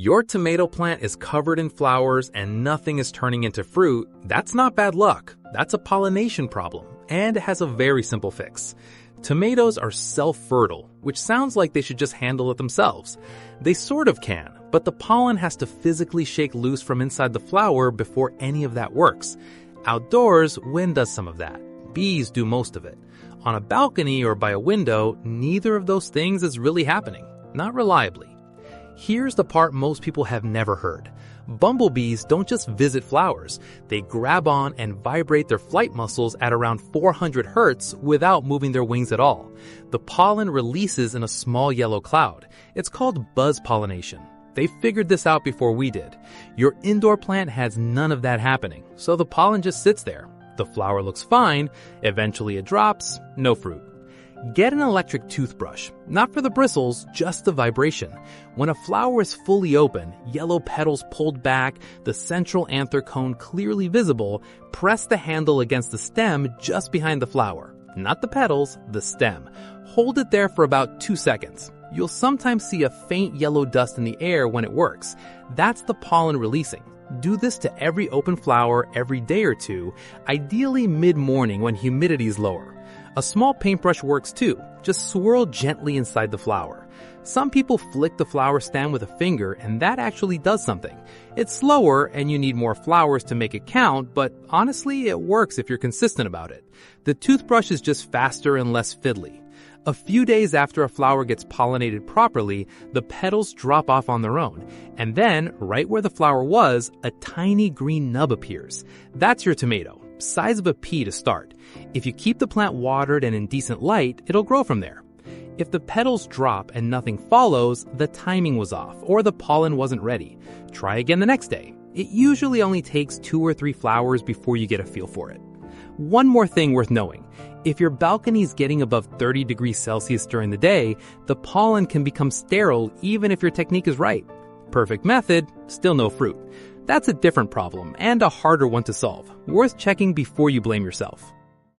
Your tomato plant is covered in flowers and nothing is turning into fruit. That's not bad luck. That's a pollination problem, and it has a very simple fix. Tomatoes are self-fertile, which sounds like they should just handle it themselves. They sort of can, but the pollen has to physically shake loose from inside the flower before any of that works. Outdoors, wind does some of that. Bees do most of it. On a balcony or by a window, neither of those things is really happening. Not reliably. Here's the part most people have never heard. Bumblebees don't just visit flowers. They grab on and vibrate their flight muscles at around 400 hertz without moving their wings at all. The pollen releases in a small yellow cloud. It's called buzz pollination. They figured this out before we did. Your indoor plant has none of that happening, so the pollen just sits there. The flower looks fine. Eventually it drops. No fruit. Get an electric toothbrush, not for the bristles, just the vibration. When a flower is fully open, yellow petals pulled back, the central anther cone clearly visible, press the handle against the stem just behind the flower. Not the petals, the stem. Hold it there for about 2 seconds. You'll sometimes see a faint yellow dust in the air when it works. That's the pollen releasing. Do this to every open flower every day or two, ideally mid-morning when humidity is lower. A small paintbrush works too. Just swirl gently inside the flower. Some people flick the flower stem with a finger, and that actually does something. It's slower and you need more flowers to make it count, but honestly, it works if you're consistent about it. The toothbrush is just faster and less fiddly. A few days after a flower gets pollinated properly, the petals drop off on their own. And then, right where the flower was, a tiny green nub appears. That's your tomato, size of a pea to start. If you keep the plant watered and in decent light, it'll grow from there. If the petals drop and nothing follows, the timing was off, or the pollen wasn't ready. Try again the next day. It usually only takes 2 or 3 flowers before you get a feel for it. One more thing worth knowing. If your balcony is getting above 30 degrees Celsius during the day, the pollen can become sterile even if your technique is right. Perfect method, still no fruit. That's a different problem and a harder one to solve. Worth checking before you blame yourself.